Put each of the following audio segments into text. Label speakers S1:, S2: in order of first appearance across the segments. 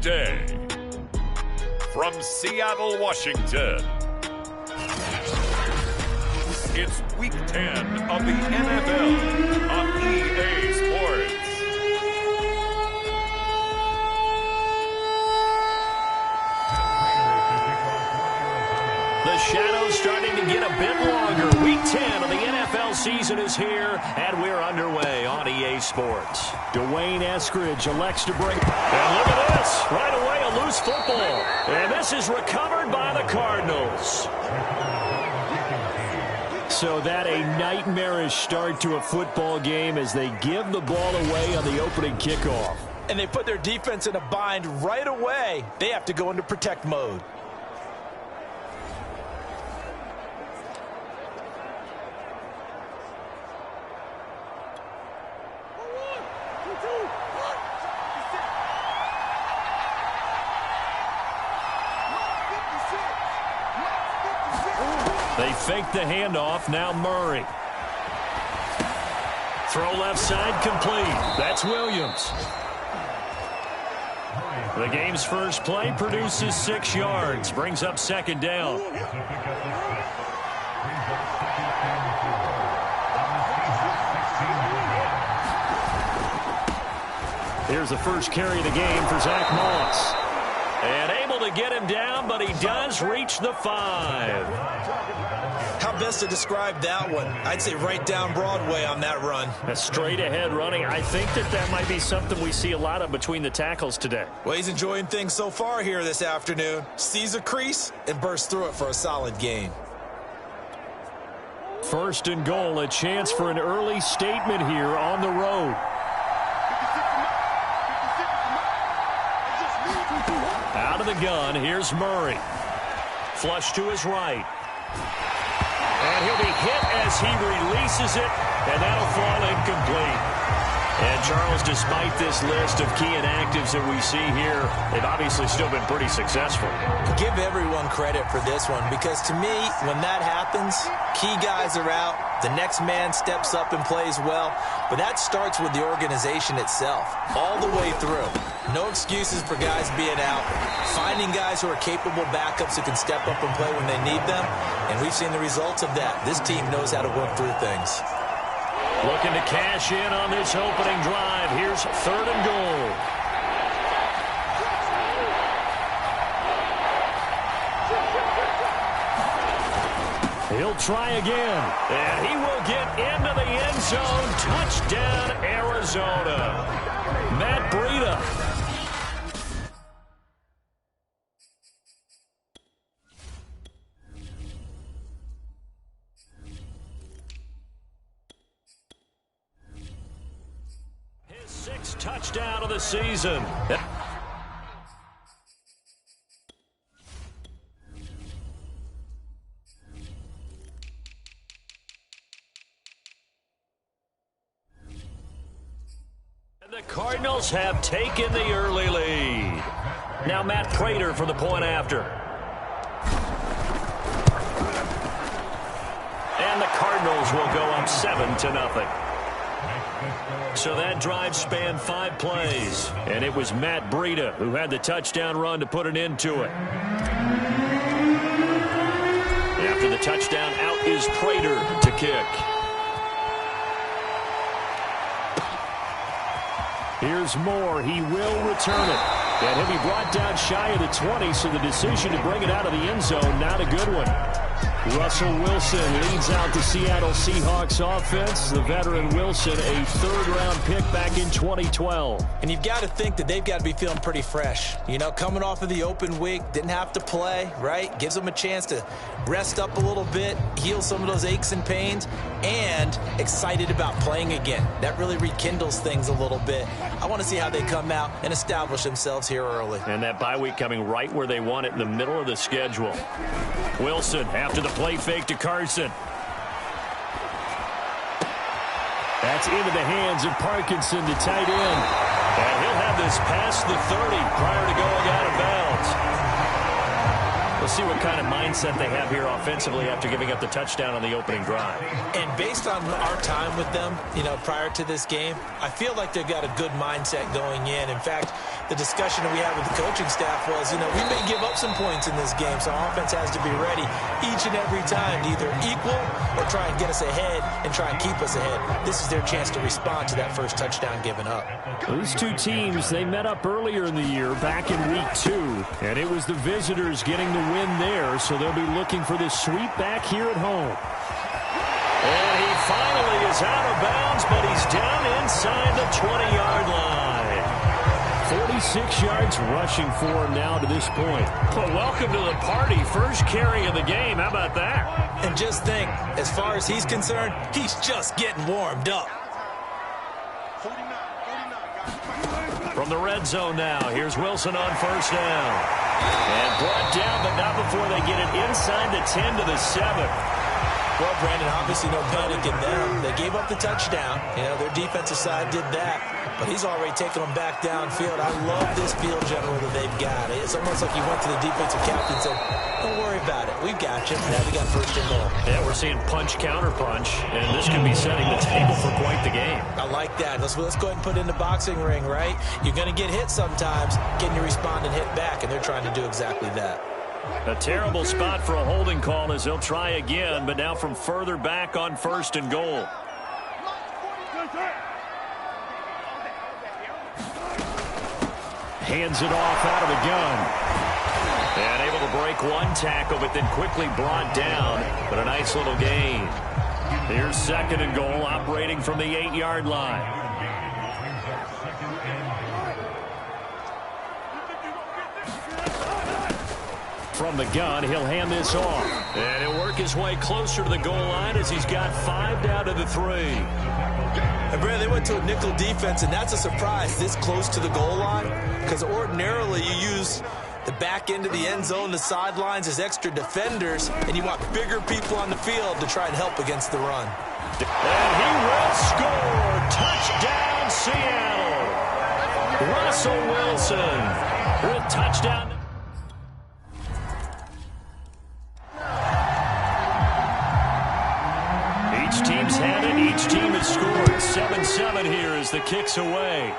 S1: Day. From Seattle, Washington, it's Week 10 of the NFL on EA Sports.
S2: The shadow's starting to get a bit longer. Week 10 of the NFL season is here, and we're underway on EA Sports.
S3: Dwayne Eskridge elects to bring.
S2: And look at this. Right away, a loose football. And this is recovered by the Cardinals.
S3: So that a nightmarish start to a football game as they give the ball away on the opening kickoff.
S4: And they put their defense in a bind right away. They have to go into protect mode.
S3: They fake the handoff. Now Murray. Throw left side complete. That's Williams. The game's first play produces 6 yards. Brings up second down. Here's the first carry of the game for Zach Moss. And able to get him down, but he does reach the 5.
S4: How best to describe that one? I'd say right down Broadway on that run.
S3: A straight ahead running. I think that might be something we see a lot of between the tackles today.
S4: Well, he's enjoying things so far here this afternoon. Sees a crease and bursts through it for a solid gain.
S3: First and goal, a chance for an early statement here on the road. Out of the gun, here's Murray. Flush to his right. And he'll be hit as he releases it, and that'll fall incomplete. And, Charles, despite this list of key inactives that we see here, they've obviously still been pretty successful.
S4: Give everyone credit for this one, because to me, when that happens, key guys are out, the next man steps up and plays well, but that starts with the organization itself, all the way through. No excuses for guys being out, finding guys who are capable backups who can step up and play when they need them, and we've seen the results of that. This team knows how to work through things.
S3: Looking to cash in on this opening drive. Here's third and goal. He'll try again. And he will get into the end zone. Touchdown, Arizona. Matt Breida. Touchdown of the season. And the Cardinals have taken the early lead. Now Matt Prater for the point after. And the Cardinals will go up 7-0. So that drive spanned 5 plays, and it was Matt Breida who had the touchdown run to put an end to it. After the touchdown, out is Prater to kick. Here's Moore. He will return it. And he'll be brought down shy of the 20, so the decision to bring it out of the end zone, not a good one. Russell Wilson leads out the Seattle Seahawks offense. The veteran Wilson, a third-round pick back in 2012.
S4: And you've got to think that they've got to be feeling pretty fresh. You know, coming off of the open week, didn't have to play, right? Gives them a chance to rest up a little bit, heal some of those aches and pains, and excited about playing again. That really rekindles things a little bit. I want to see how they come out and establish themselves here early.
S3: And that bye week coming right where they want it, in the middle of the schedule. Wilson after the play fake to Carson. That's into the hands of Parkinson, the tight end. And he'll have this past the 30 prior to going out of bounds.
S2: We'll see what kind of mindset they have here offensively after giving up the touchdown on the opening drive.
S4: And based on our time with them, prior to this game, I feel like they've got a good mindset going in. In fact, the discussion that we had with the coaching staff was, we may give up some points in this game, so our offense has to be ready each and every time to either equal or try and get us ahead and try and keep us ahead. This is their chance to respond to that first touchdown given up.
S3: These two teams, they met up earlier in the year, back in week 2, and it was the visitors getting the win there, so they'll be looking for this sweep back here at home.
S2: And he finally is out of bounds, but he's down inside the 20-yard line.
S3: 46 yards rushing for him now to this point.
S2: Well, welcome to the party. First carry of the game. How about that?
S4: And just think, as far as he's concerned, he's just getting warmed up.
S2: From the red zone now, here's Wilson on first down. And brought down, but not before they get it inside the 10 to the 7.
S4: Well, Brandon, obviously no panic in them. They gave up the touchdown. Their defensive side did that. But he's already taken them back downfield. I love this field general that they've got. It's almost like he went to the defensive captain and said, don't worry about it. We've got you. Now we got first and goal.
S2: Yeah, we're seeing punch, counter punch, and this could be setting the table for quite the game.
S4: I like that. Let's go ahead and put it in the boxing ring, right? You're going to get hit sometimes. Can you respond and hit back? And they're trying to do exactly that.
S2: A terrible spot for a holding call as they'll try again, but now from further back on first and goal.
S3: Hands it off out of the gun.
S2: And able to break one tackle, but then quickly brought down. But a nice little gain. Here's second and goal, operating from the 8-yard line.
S3: From the gun, he'll hand this off.
S2: And he'll work his way closer to the goal line as he's got 5 down to the 3.
S4: And Brad, they went to a nickel defense, and that's a surprise this close to the goal line, because ordinarily you use the back end of the end zone, the sidelines as extra defenders, and you want bigger people on the field to try and help against the run.
S2: And he will score. Touchdown, Seattle. Russell Wilson with touchdown. Each team's had it. Each team has scored. 7-7 here as the kick's away.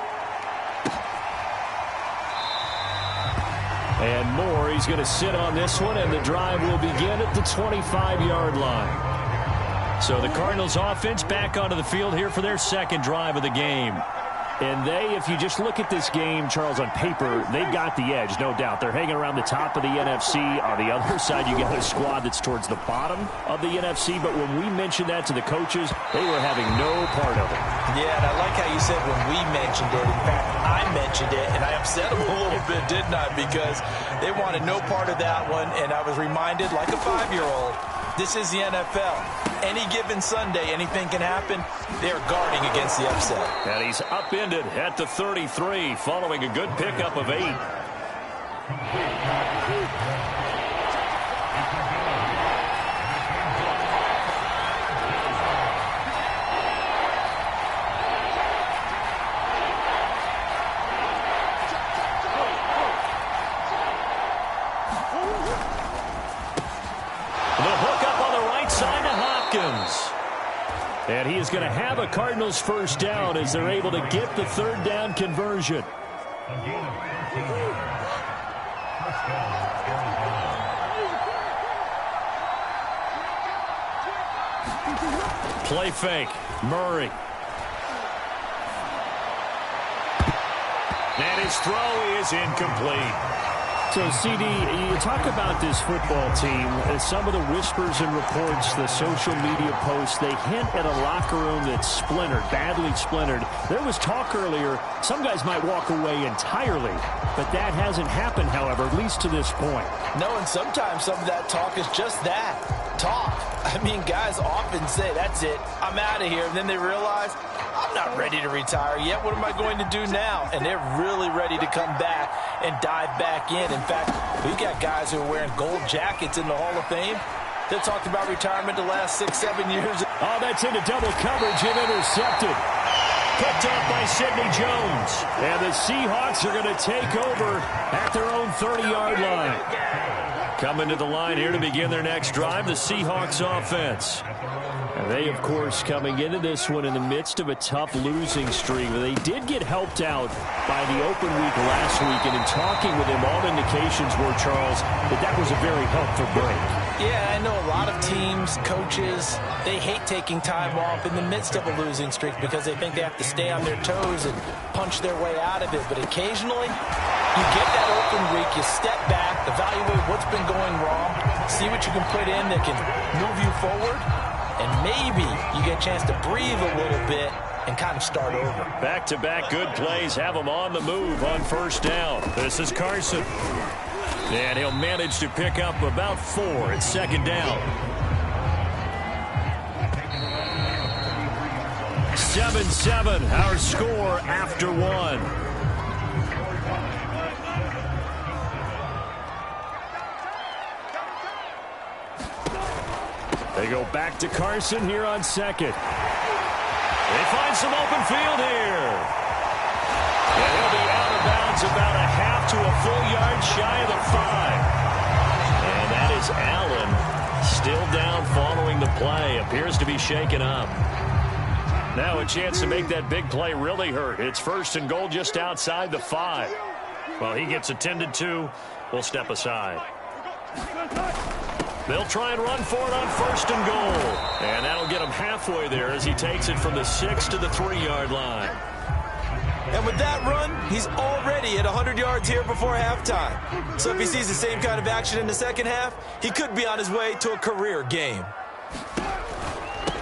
S3: And Moore, he's going to sit on this one, and the drive will begin at the 25-yard line.
S2: So the Cardinals offense back onto the field here for their second drive of the game.
S3: And if you just look at this game, Charles, on paper, they've got the edge, no doubt. They're hanging around the top of the NFC. On the other side, you got a squad that's towards the bottom of the NFC. But when we mentioned that to the coaches, they were having no part of it.
S4: Yeah, and I like how you said when we mentioned it. In fact, I mentioned it, and I upset them a little bit, didn't I? Because they wanted no part of that one, and I was reminded, like a 5-year-old, this is the NFL. Any given Sunday, anything can happen. They're guarding against the upset.
S2: And he's upended at the 33 following a good pickup of 8.
S3: And he is going to have a Cardinals first down as they're able to get the third down conversion.
S2: Play fake. Murray. And his throw is incomplete.
S3: So, CD, you talk about this football team, some of the whispers and reports, the social media posts, they hint at a locker room that's splintered, badly splintered. There was talk earlier, some guys might walk away entirely, but that hasn't happened, however, at least to this point.
S4: No, and sometimes some of that talk is just that, talk. I mean, guys often say, that's it, I'm out of here, and then they realize, I'm not ready to retire yet. What am I going to do now? And they're really ready to come back and dive back in. In fact, we've got guys who are wearing gold jackets in the Hall of Fame. They talked about retirement the last 6-7 years.
S3: Oh, that's into double coverage and intercepted.
S2: Picked up by Sidney Jones.
S3: And the Seahawks are going to take over at their own 30-yard line.
S2: Coming to the line here to begin their next drive, the Seahawks offense. And they, of course, coming into this one in the midst of a tough losing streak. They did get helped out by the open week last week, and in talking with him, all indications were, Charles, that was a very helpful break.
S4: Yeah, I know a lot of teams, coaches, they hate taking time off in the midst of a losing streak because they think they have to stay on their toes and punch their way out of it. But occasionally, you get that open week, you step back, evaluate what's been going wrong, see what you can put in that can move you forward, and maybe you get a chance to breathe a little bit and kind of start over.
S2: Back-to-back good plays have them on the move on first down. This is Carson. And he'll manage to pick up about 4 at second down. 7-7, our score after 1. They go back to Carson here on second. They find some open field here. And he'll be out of bounds about a half to a full yard shy of the 5. And that is Allen still down following the play. Appears to be shaken up. Now a chance to make that big play really hurt. It's first and goal just outside the 5. Well, he gets attended to. We'll step aside. They'll try and run for it on first and goal. And that'll get him halfway there as he takes it from the 6 to the 3-yard line.
S4: And with that run, he's already at 100 yards here before halftime. So if he sees the same kind of action in the second half, he could be on his way to a career game.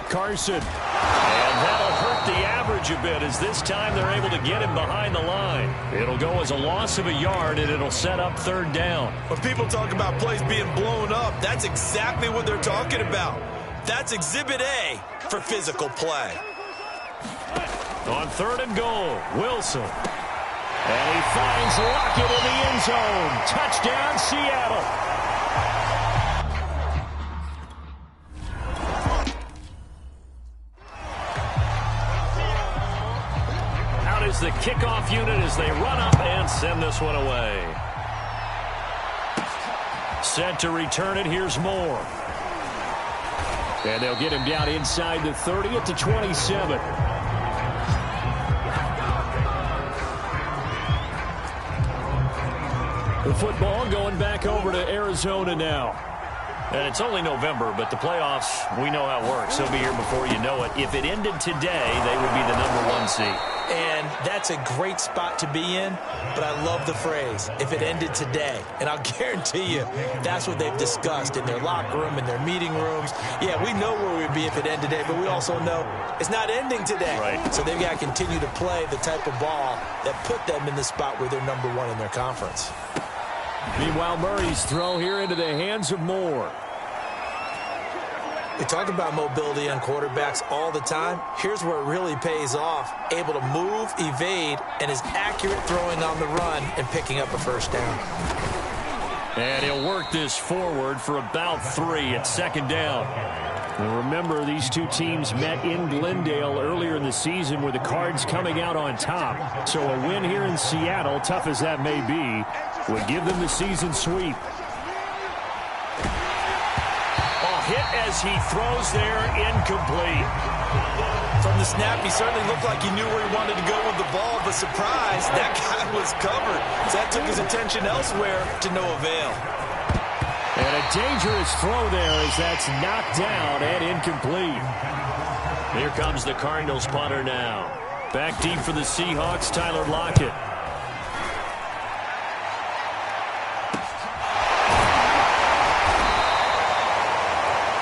S2: Carson. And that'll hurt the average a bit as this time they're able to get him behind the line. It'll go as a loss of a yard, and it'll set up third down.
S4: When people talk about plays being blown up, that's exactly what they're talking about. That's Exhibit A for physical play.
S2: On third and goal, Wilson. And he finds Lockett in the end zone. Touchdown, Seattle. Out is the kickoff unit as they run up and send this one away. Set to return it, here's Moore. And they'll get him down inside the 30 at the 27. The football going back over to Arizona now. And it's only November, but the playoffs, we know how it works. They'll be here before you know it. If it ended today, they would be the #1 seed.
S4: And that's a great spot to be in, but I love the phrase, if it ended today. And I'll guarantee you, that's what they've discussed in their locker room, in their meeting rooms. Yeah, we know where we'd be if it ended today, but we also know it's not ending today.
S2: Right.
S4: So they've got to continue to play the type of ball that put them in the spot where they're #1 in their conference.
S2: Meanwhile, Murray's throw here into the hands of Moore.
S4: We talk about mobility on quarterbacks all the time. Here's where it really pays off. Able to move, evade, and is accurate throwing on the run and picking up a first down.
S2: And he'll work this forward for about 3 at second down. And remember, these two teams met in Glendale earlier in the season with the Cards coming out on top. So a win here in Seattle, tough as that may be, would give them the season sweep. Hit as he throws there, incomplete.
S4: From the snap, he certainly looked like he knew where he wanted to go with the ball, but surprise, that guy was covered. So that took his attention elsewhere to no avail.
S2: And a dangerous throw there as that's knocked down and incomplete. Here comes the Cardinals punter now. Back deep for the Seahawks, Tyler Lockett.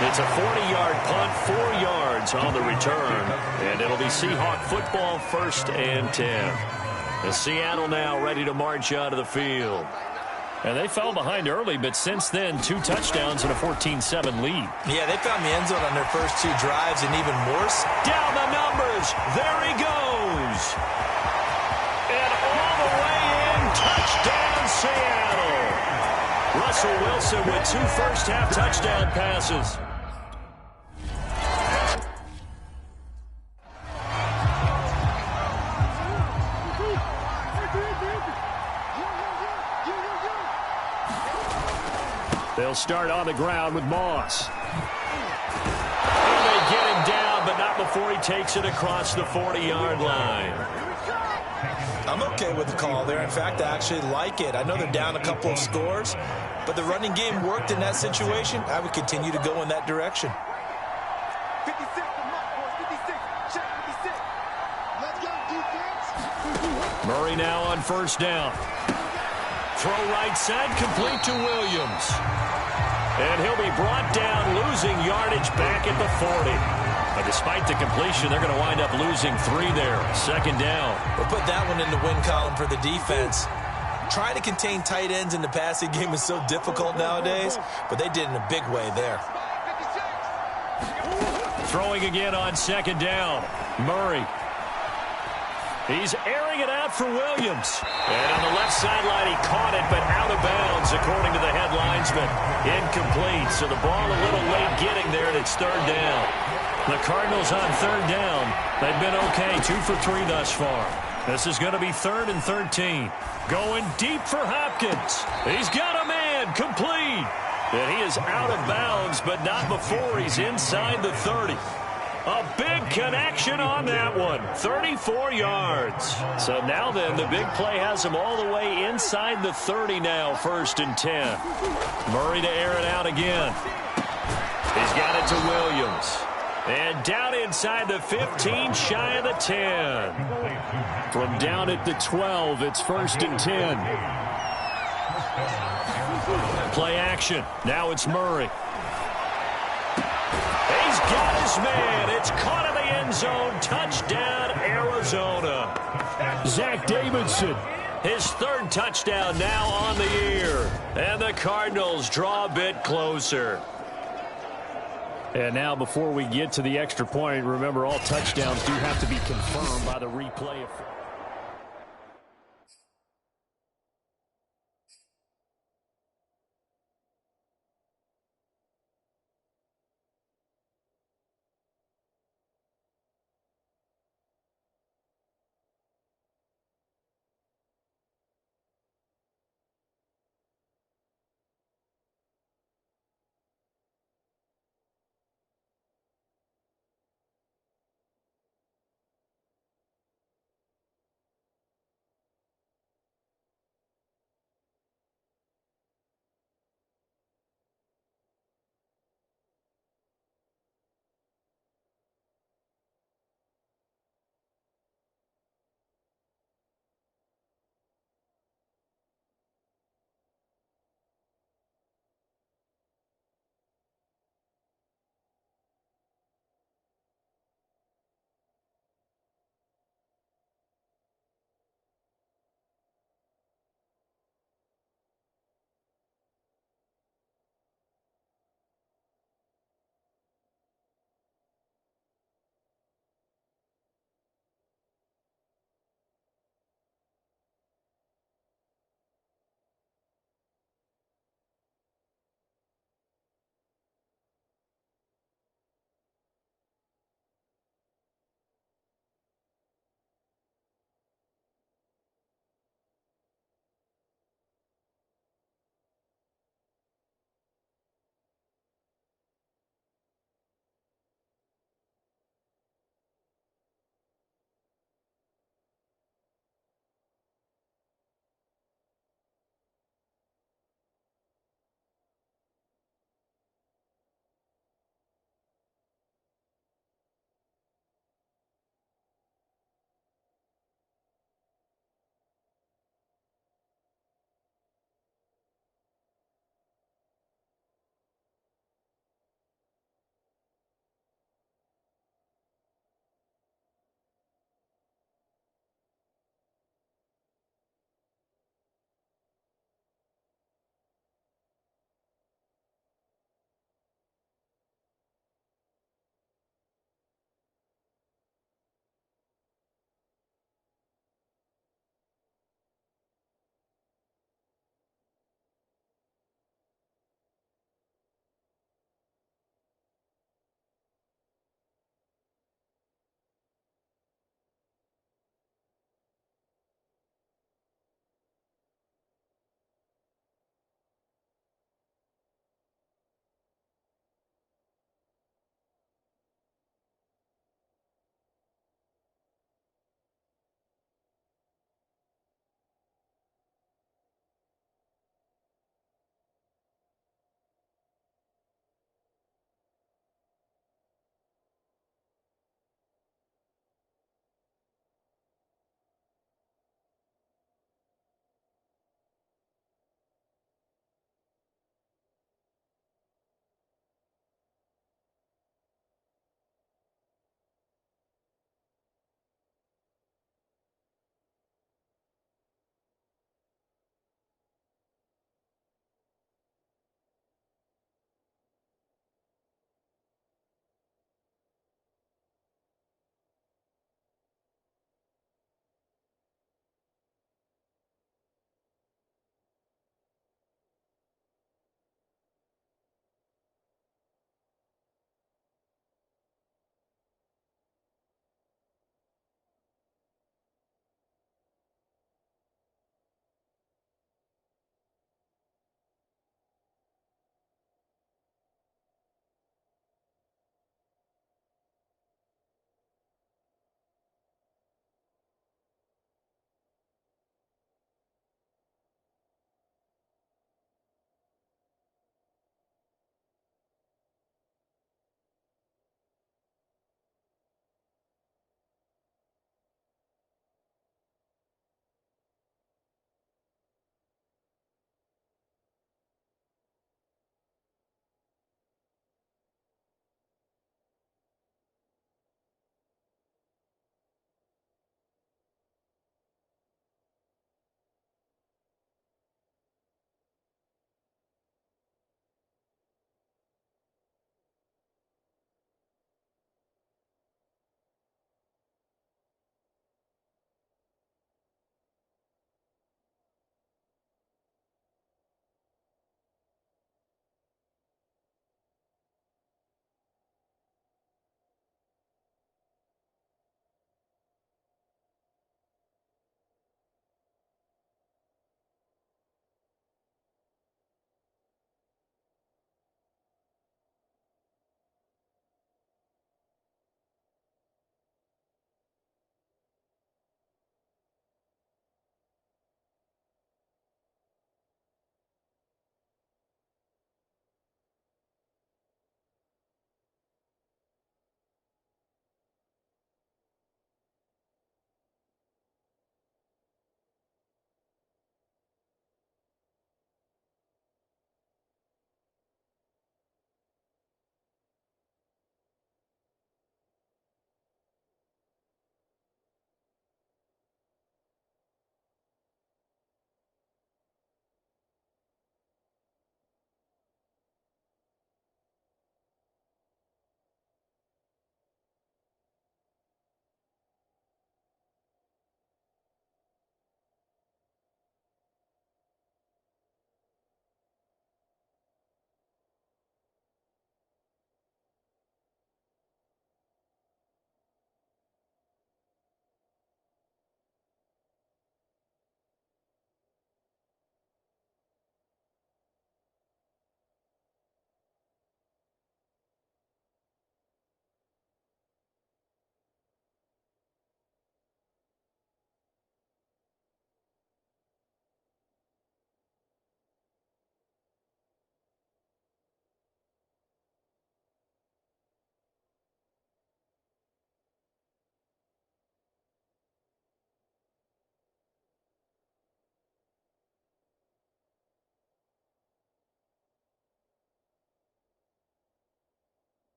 S2: It's a 40-yard punt, 4 yards on the return. And it'll be Seahawk football, 1st and 10. And Seattle now ready to march out of the field. And they fell behind early, but since then, 2 touchdowns and a 14-7 lead.
S4: Yeah, they found the end zone on their first 2 drives, and even worse.
S2: Down the numbers. There he goes. And all the way in, touchdown, Seattle. Russell Wilson with 2 first-half touchdown passes. They'll They'll start on the ground with Moss. And they get him down, but not before he takes it across the 40-yard line.
S4: I'm okay with the call there. In fact, I actually like it. I know they're down a couple of scores, but the running game worked in that situation. I would continue to go in that direction.
S5: 56, check 56. Let's go, defense.
S2: Murray now on first down. Throw right side, complete to Williams. And he'll be brought down, losing yardage back at the 40. But despite the completion, they're going to wind up losing 3 there. Second down.
S4: We'll put that one in the win column for the defense. Trying to contain tight ends in the passing game is so difficult nowadays, but they did in a big way there.
S2: Throwing again on second down. Murray. He's airing it out for Williams. And on the left sideline, he caught it, but out of bounds, according to the head linesman. Incomplete, so the ball a little late getting there, and it's third down. The Cardinals on third down. They've been okay, 2 for 3 thus far. This is going to be 3rd and 13. Going deep for Hopkins. He's got a man, complete. And he is out of bounds, but not before he's inside the 30. A big connection on that one. 34 yards. So now then, the big play has him all the way inside the 30 now, 1st and 10. Murray to air it out again. He's got it to Williams. And down inside the 15, shy of the 10. From down at the 12, it's 1st and 10. Play action. Now it's Murray. He's got his man. It's caught in the end zone. Touchdown, Arizona. Zach Davidson.
S3: His 3rd touchdown now on the year. And the Cardinals draw a bit closer.
S2: And now before we get to the extra point, remember all touchdowns do have to be confirmed by the replay.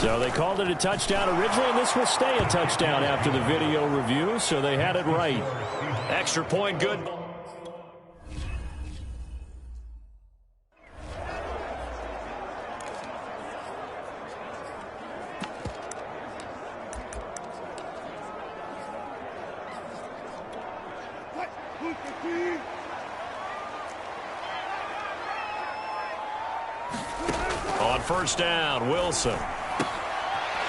S2: So they called it a touchdown originally, and this will stay a touchdown after the video review, so they had it right.
S3: Extra point, good. On first down, Wilson.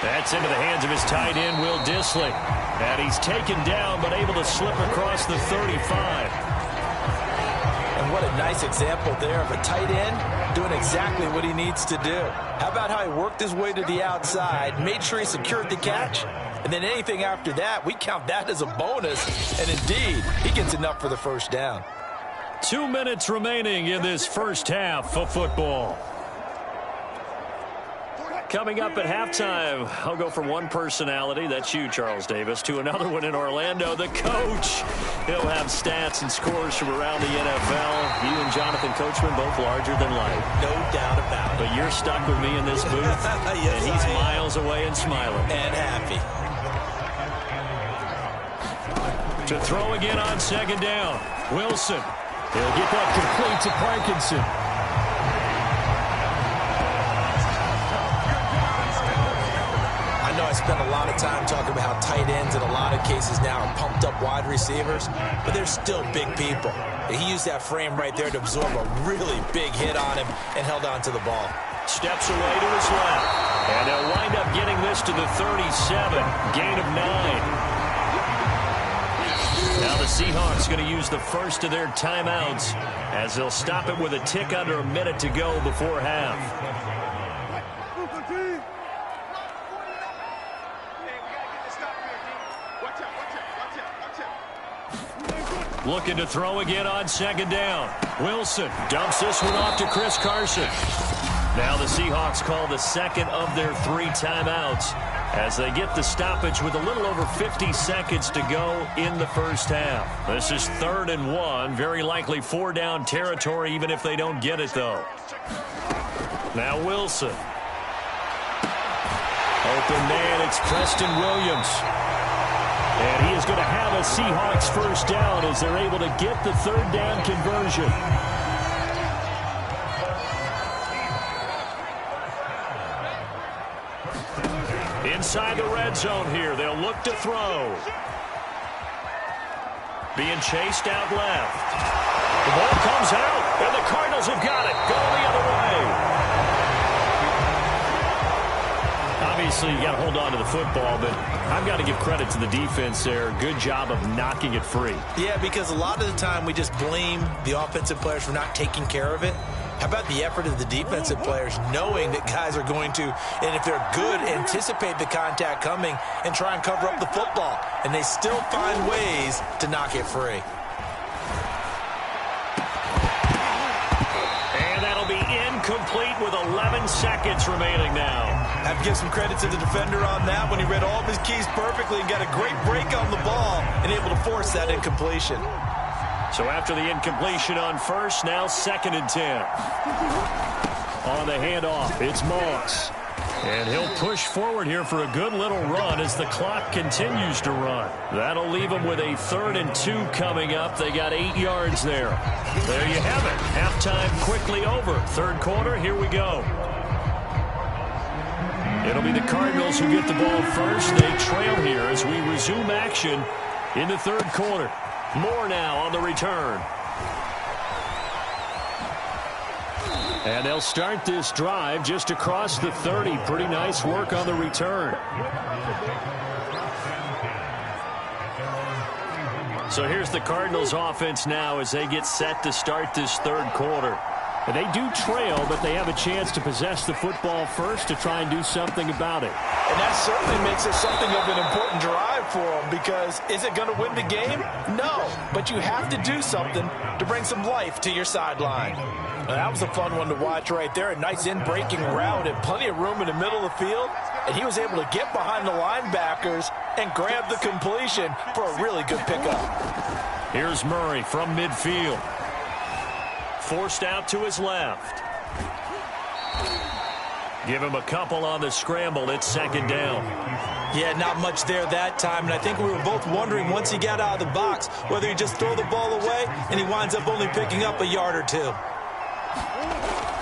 S3: That's into the hands of his tight end, Will Dissly. And he's taken down, but able to slip across the 35.
S4: And what a nice example there of a tight end doing exactly what he needs to do. How about how he worked his way to the outside, made sure he secured the catch, and then anything after that, we count that as a bonus. And indeed, he gets enough for the first down.
S3: 2 minutes remaining in this first half of football. Coming up at halftime, I'll go from one personality, that's you, Charles Davis, to another one in Orlando, the coach. He'll have stats and scores from around the NFL. You and Jonathan Coachman both larger than life.
S4: No doubt about it.
S3: But you're stuck with me in this booth,
S4: yes,
S3: and he's miles away and smiling.
S4: And happy.
S3: To throw again on second down, Wilson.
S2: He'll get that complete to Parkinson.
S4: I spent a lot of time talking about how tight ends in a lot of cases now are pumped up wide receivers, but they're still big people. And he used that frame right there to absorb a really big hit on him and held on to the ball.
S3: Steps away to his left. And they'll wind up getting this to the 37. Gain of 9. Now the Seahawks going to use the first of their timeouts as they'll stop it with a tick under a minute to go before half. Looking to throw again on second down. Wilson dumps this one off to Chris Carson. Now the Seahawks call the second of their 3 timeouts as they get the stoppage with a little over 50 seconds to go in the first half. This is 3rd and 1, very likely 4-down territory even if they don't get it, though. Now Wilson. Open man, it's Preston Williams. And he is going to have a Seahawks first down as they're able to get the 3rd down conversion. Inside the red zone here, they'll look to throw. Being chased out left. The ball comes out, and the Cardinals have got it. Going the other way. Obviously, you got to hold on to the football, but I've got to give credit to the defense there. Good job of knocking it free.
S4: Yeah, because a lot of the time we just blame the offensive players for not taking care of it. How about the effort of the defensive players knowing that guys are going to, and if they're good, anticipate the contact coming and try and cover up the football. And they still find ways to knock it free.
S3: And that'll be incomplete with 11 seconds remaining now.
S4: I have to give some credit to the defender on that when he read all of his keys perfectly and got a great break on the ball and able to force that incompletion.
S3: So after the incompletion on first, now 2nd and 10. On the handoff, it's Moss. And he'll push forward here for a good little run as the clock continues to run. That'll leave him with a 3rd and 2 coming up. They got 8 yards there. There you have it. Halftime quickly over. 3rd quarter, here we go. It'll be the Cardinals who get the ball first. They trail here as we resume action in the 3rd quarter. More now on the return. And they'll start this drive just across the 30. Pretty nice work on the return. So here's the Cardinals offense now as they get set to start this 3rd quarter.
S2: And they do trail, but they have a chance to possess the football first to try and do something about it.
S4: And that certainly makes it something of an important drive for them because is it going to win the game? No, but you have to do something to bring some life to your sideline. Now, that was a fun one to watch right there. A nice in-breaking route and plenty of room in the middle of the field. And he was able to get behind the linebackers and grab the completion for a really good pickup.
S3: Here's Murray from midfield. Forced out to his left. Give him a couple on the scramble. It's second down.
S4: Yeah, not much there that time, and I think we were both wondering once he got out of the box whether he just throw the ball away and he winds up only picking up a yard or two.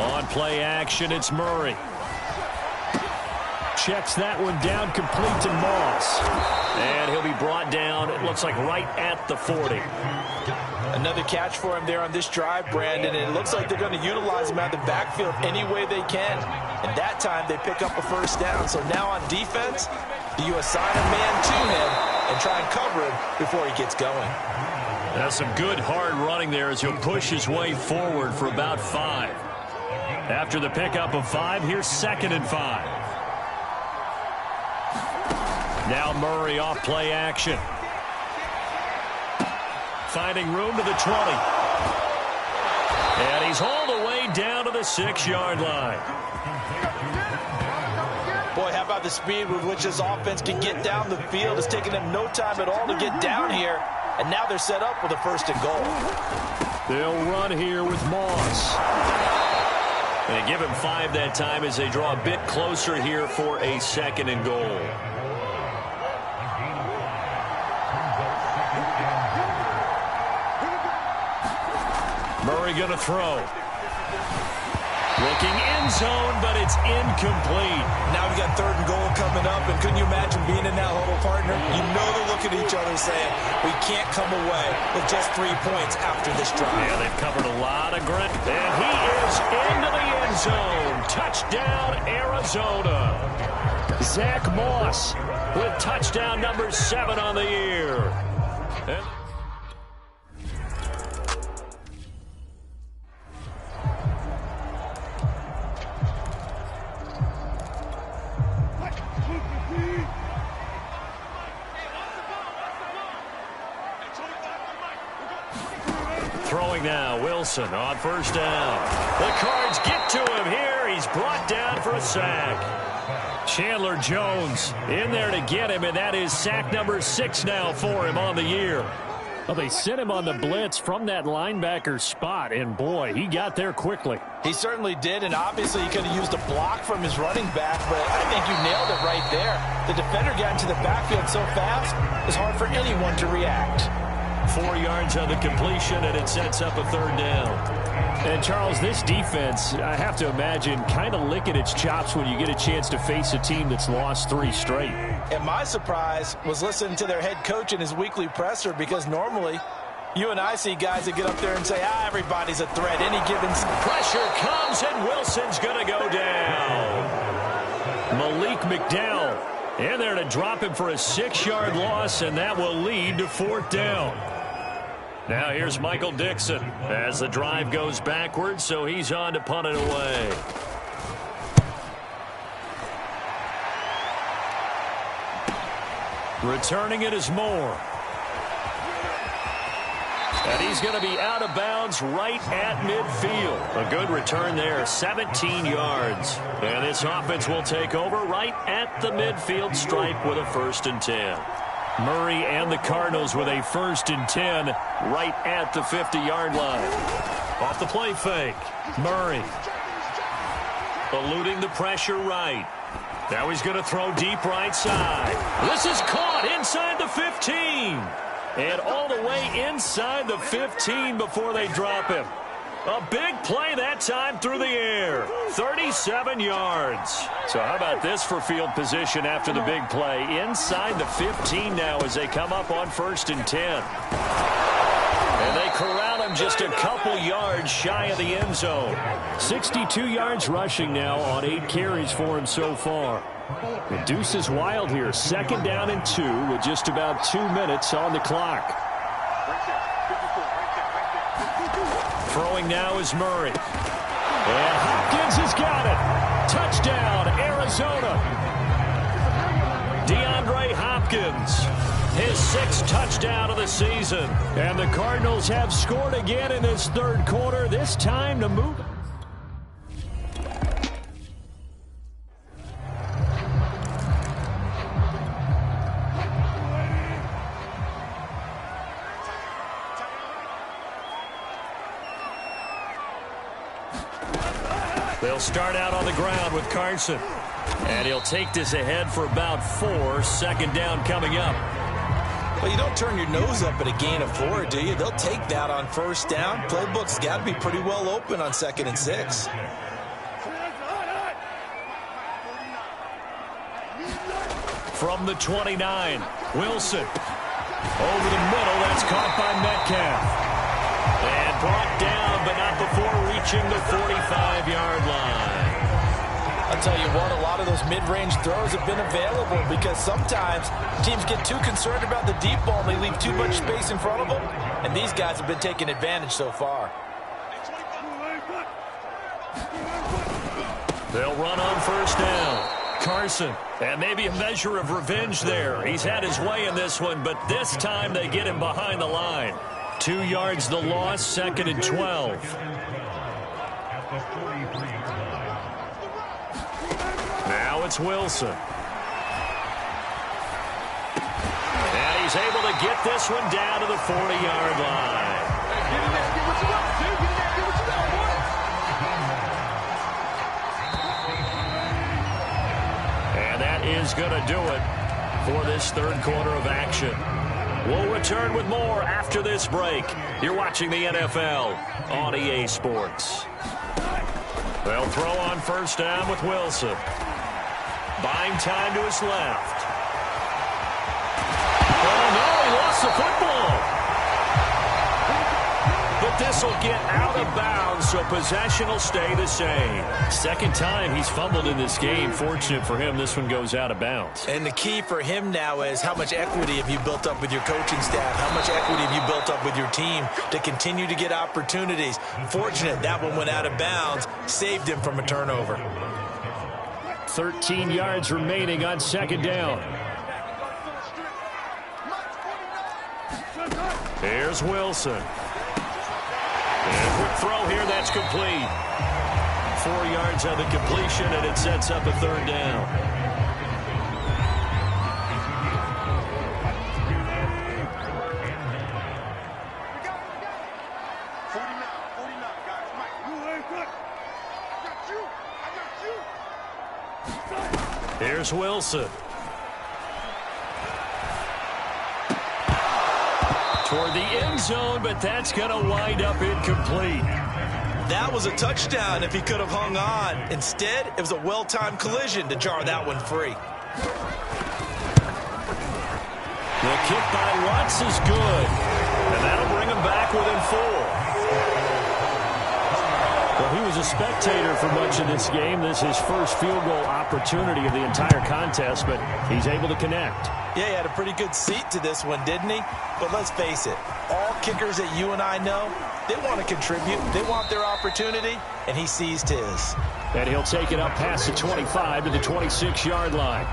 S3: On play action, it's Murray. Checks that one down complete to Moss. And he'll be brought down, it looks like right at the 40.
S4: Another catch for him there on this drive, Brandon, and it looks like they're going to utilize him out of the backfield any way they can. And that time they pick up a first down. So now on defense, you assign a man to him and try and cover him before he gets going.
S3: That's some good hard running there as he'll push his way forward for about 5. After the pickup of 5, here's 2nd and 5. Now Murray off play action. Finding room to the 20. And he's hauled away down to the 6-yard line.
S4: Boy, how about the speed with which this offense can get down the field? It's taken them no time at all to get down here. And now they're set up with a 1st and goal.
S3: They'll run here with Moss. They give him 5 that time as they draw a bit closer here for a 2nd and goal. Murray going to throw. Looking end zone, but it's incomplete.
S4: Now we got 3rd and goal coming up, and couldn't you imagine being in that huddle, partner? You know they're looking at each other saying, we can't come away with just 3 points after this drive.
S3: Yeah, they've covered a lot of ground. And he is into the end zone. Touchdown, Arizona. Zach Moss with touchdown number 7 on the year. Throwing now, Wilson on 1st down. The Cards get to him here. He's brought down for a sack. Chandler Jones in there to get him, and that is sack number 6 now for him on the year. Well, they sent him on the blitz from that linebacker spot, and boy, he got there quickly.
S4: He certainly did, and obviously he could have used a block from his running back, but I think you nailed it right there. The defender got into the backfield so fast, it's hard for anyone to react.
S3: 4 yards on the completion, and it sets up a 3rd down. And, Charles, this defense, I have to imagine, kind of licking its chops when you get a chance to face a team that's lost 3 straight.
S4: And my surprise was listening to their head coach in his weekly presser, because normally you and I see guys that get up there and say, everybody's a threat. Any given
S3: pressure comes, and Wilson's going to go down. Malik McDowell in there to drop him for a 6-yard loss, and that will lead to 4th down. Now here's Michael Dixon as the drive goes backwards, so he's on to punt it away. Returning it is Moore. And he's going to be out of bounds right at midfield. A good return there, 17 yards. And this offense will take over right at the midfield stripe with a 1st and 10. Murray and the Cardinals with a 1st and 10 right at the 50-yard line. Off the play fake. Murray eluding the pressure right. Now he's going to throw deep right side. This is caught inside the 15. And all the way inside the 15 before they drop him. A big play that time through the air. 37 yards. So how about this for field position after the big play? Inside the 15 now as they come up on 1st and 10. And they corral him just a couple yards shy of the end zone. 62 yards rushing now on 8 carries for him so far. The deuce is wild here. 2nd down and 2 with just about 2 minutes on the clock. Throwing now is Murray. And Hopkins has got it. Touchdown, Arizona. DeAndre Hopkins, his 6th touchdown of the season. And the Cardinals have scored again in this 3rd quarter, this time to move. They'll start out on the ground with Carson. And he'll take this ahead for about 4. Second down coming up.
S4: Well, you don't turn your nose up at a gain of 4, do you? They'll take that on first down. Playbook's got to be pretty well open on 2nd and 6.
S3: From the 29, Wilson. Over the middle, that's caught by Metcalf. And brought down, but not before reaching the 45-yard line.
S4: I'll tell you what, a lot of those mid-range throws have been available because sometimes teams get too concerned about the deep ball and they leave too much space in front of them, and these guys have been taking advantage so far.
S3: They'll run on first down. Carson, and maybe a measure of revenge there. He's had his way in this one, but this time they get him behind the line. 2 yards the loss, 2nd and 12. Now it's Wilson. And he's able to get this one down to the 40-yard line. And that is going to do it for this third quarter of action. We'll return with more after this break. You're watching the NFL on EA Sports. They'll throw on first down with Wilson. Buying time to his left. Oh, no, he lost the football. But this will get out of bounds, so possession will stay the same. Second time he's fumbled in this game. Fortunate for him, this one goes out of bounds.
S4: And the key for him now is how much equity have you built up with your coaching staff? How much equity have you built up with your team to continue to get opportunities? Fortunate that one went out of bounds, saved him from a turnover.
S3: 13 yards remaining on second down. Here's Wilson. And a quick throw here, that's complete. 4 yards on the completion, and it sets up a third down. Here's Wilson. Toward the end zone, but that's going to wind up incomplete.
S4: That was a touchdown if he could have hung on. Instead, it was a well-timed collision to jar that one free.
S3: The kick by Watts is good, and that'll bring him back within 4. Well, he was a spectator for much of this game. This is his first field goal opportunity of the entire contest, but he's able to connect.
S4: Yeah, he had a pretty good seat to this one, didn't he? But let's face it, all kickers that you and I know, they want to contribute. They want their opportunity, and he seized his.
S3: And he'll take it up past the 25 to the 26-yard line.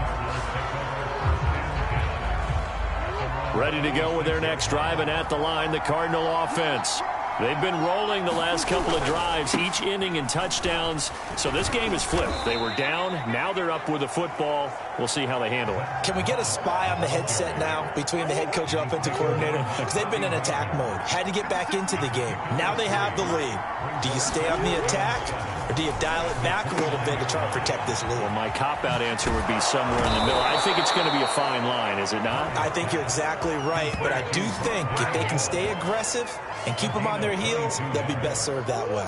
S3: Ready to go with their next drive, and at the line, the Cardinal offense. They've been rolling the last couple of drives, each inning in touchdowns. So this game is flipped. They were down. Now they're up with the football. We'll see how they handle it.
S4: Can we get a spy on the headset now between the head coach and offensive coordinator? Because they've been in attack mode. Had to get back into the game. Now they have the lead. Do you stay on the attack, or do you dial it back a little bit to try to protect this lead?
S3: Well, my cop-out answer would be somewhere in the middle. I think it's going to be a fine line, is it not?
S4: I think you're exactly right, but I do think if they can stay aggressive and keep them on their heels, they'll be best served that way.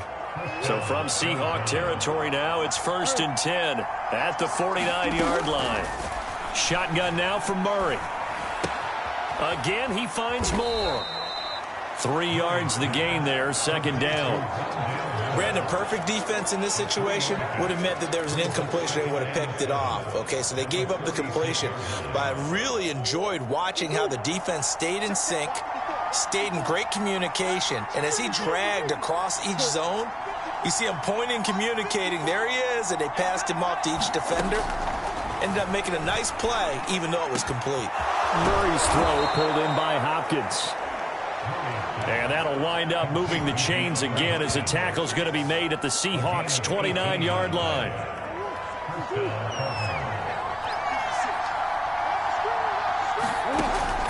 S3: So from Seahawk territory now, it's 1st and 10 at the 49-yard line. Shotgun now for Murray. Again, he finds more. 3 yards the gain there, second down.
S4: Brandon, perfect defense in this situation would have meant that there was an incompletion. They would have picked it off. Okay, so they gave up the completion. But I really enjoyed watching how the defense stayed in sync, stayed in great communication, and as he dragged across each zone, you see him pointing, communicating. There he is, and they passed him off to each defender. Ended up making a nice play, even though it was complete.
S3: Murray's throw pulled in by Hopkins. And that'll wind up moving the chains again as the tackle's going to be made at the Seahawks' 29-yard line.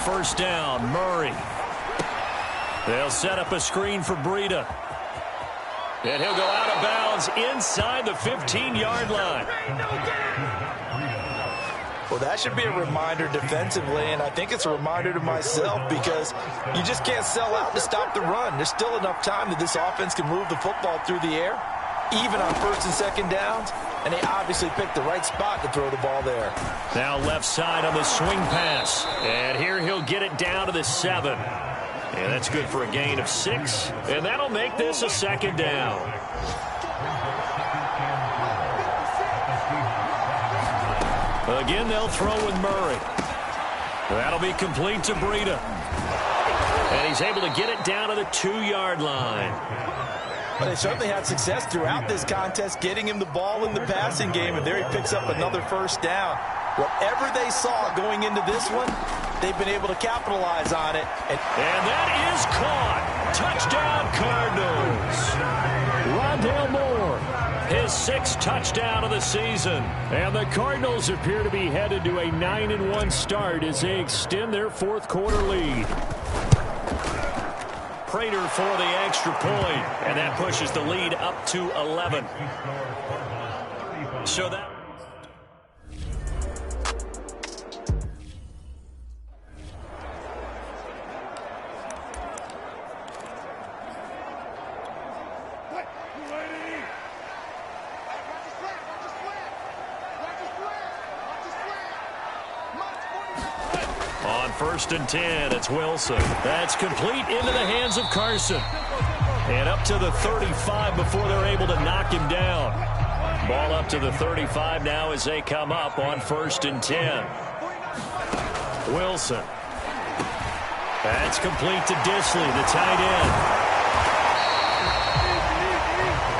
S3: First down, Murray. They'll set up a screen for Breida. And he'll go out of bounds ball's inside the 15-yard line.
S4: Well, that should be a reminder defensively, and I think it's a reminder to myself because you just can't sell out to stop the run. There's still enough time that this offense can move the football through the air, even on first and second downs, and they obviously picked the right spot to throw the ball there.
S3: Now left side on the swing pass, and here he'll get it down to the 7. And that's good for a gain of 6, and that'll make this a second down. Again, they'll throw with Murray. That'll be complete to Breida. And he's able to get it down to the 2-yard line.
S4: Well, they certainly had success throughout this contest, getting him the ball in the passing game, and there he picks up another first down. Whatever they saw going into this one, they've been able to capitalize on it. And
S3: that is caught. Touchdown, Cardinals. Rondale Moore, his 6th touchdown of the season.
S2: And the Cardinals appear to be headed to a 9-1 start as they extend their fourth quarter lead.
S3: Prater for the extra point, and that pushes the lead up to 11. So that... First and 10, it's Wilson. That's complete into the hands of Carson. And up to the 35 before they're able to knock him down. Ball up to the 35 now as they come up on first and 10. Wilson. That's complete to Disley, the tight end.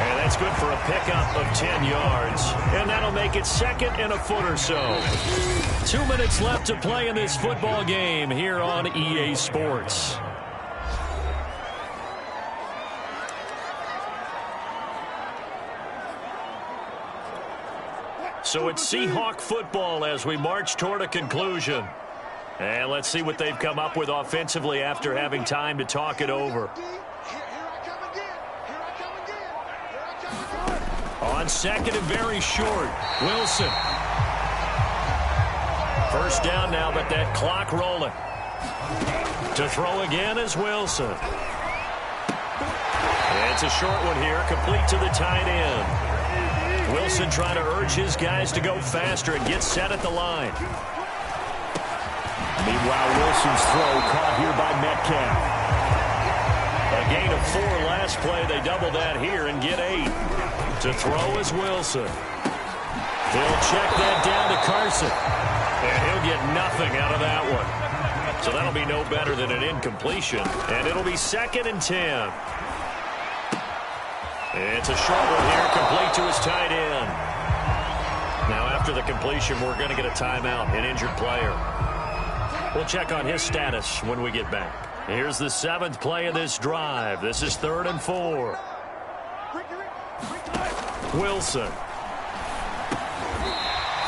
S3: And that's good for a pickup of 10 yards. And that'll make it second and a foot or so. 2 minutes left to play in this football game here on EA Sports. So it's Seahawk football as we march toward a conclusion. And let's see what they've come up with offensively after having time to talk it over. On second and very short, Wilson. First down now, but that clock rolling. To throw again is Wilson. It's a short one here, complete to the tight end. Wilson trying to urge his guys to go faster and get set at the line.
S2: Meanwhile, Wilson's throw caught here by Metcalf.
S3: A gain of 4 last play. They double that here and get 8. To throw is Wilson. They'll check that down to Carson. And he'll get nothing out of that one. So that'll be no better than an incompletion. And it'll be second and 10. It's a short one here, complete to his tight end. Now after the completion, we're going to get a timeout, an injured player. We'll check on his status when we get back. Here's the 7th play of this drive. This is 3rd and 4. Wilson.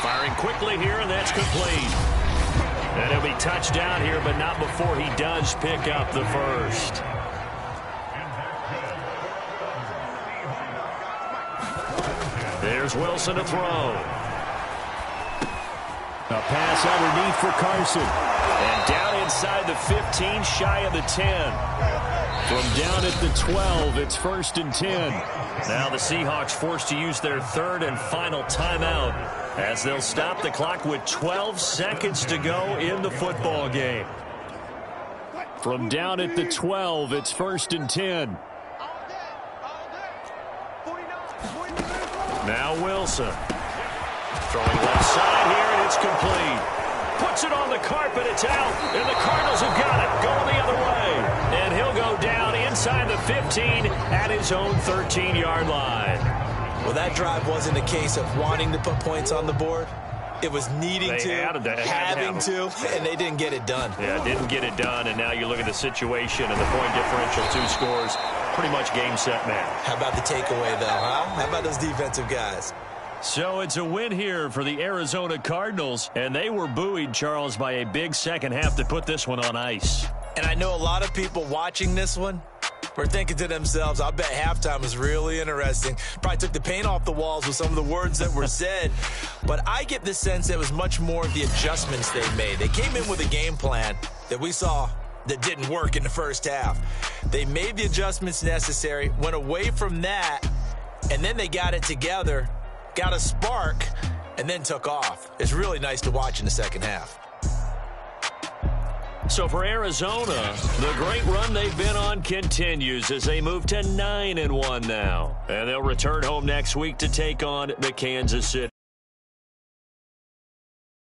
S3: Firing quickly here, and that's complete. And he'll be touchdown here, but not before he does pick up the first. There's Wilson to throw.
S2: A pass underneath for Carson.
S3: And down inside the 15, shy of the 10.
S2: From down at the 12, it's 1st and 10.
S3: Now the Seahawks forced to use their 3rd and final timeout as they'll stop the clock with 12 seconds to go in the football game.
S2: From down at the 12, it's 1st and 10.
S3: Now Wilson. Throwing left side here, and it's complete. Puts it on the carpet, it's out, and the Cardinals have got it, going the other way. And he'll go down inside the 15 at his own 13-yard line.
S4: Well, that drive wasn't a case of wanting to put points on the board. It was needing to, having to, and they didn't get it done.
S3: Yeah, didn't get it done, and now you look at the situation and the point differential, 2 scores, pretty much game, set, match.
S4: How about the takeaway, though, huh? How about those defensive guys?
S3: So it's a win here for the Arizona Cardinals, and they were buoyed, Charles, by a big second half to put this one on ice.
S4: And I know a lot of people watching this one were thinking to themselves, I bet halftime was really interesting. Probably took the paint off the walls with some of the words that were said. But I get the sense that it was much more of the adjustments they made. They came in with a game plan that we saw that didn't work in the first half. They made the adjustments necessary, went away from that, and then they got it together, got a spark, and then took off. It's really nice to watch in the second half.
S3: So for Arizona, the great run they've been on continues as they move to 9-1 now. And they'll return home next week to take on the Kansas City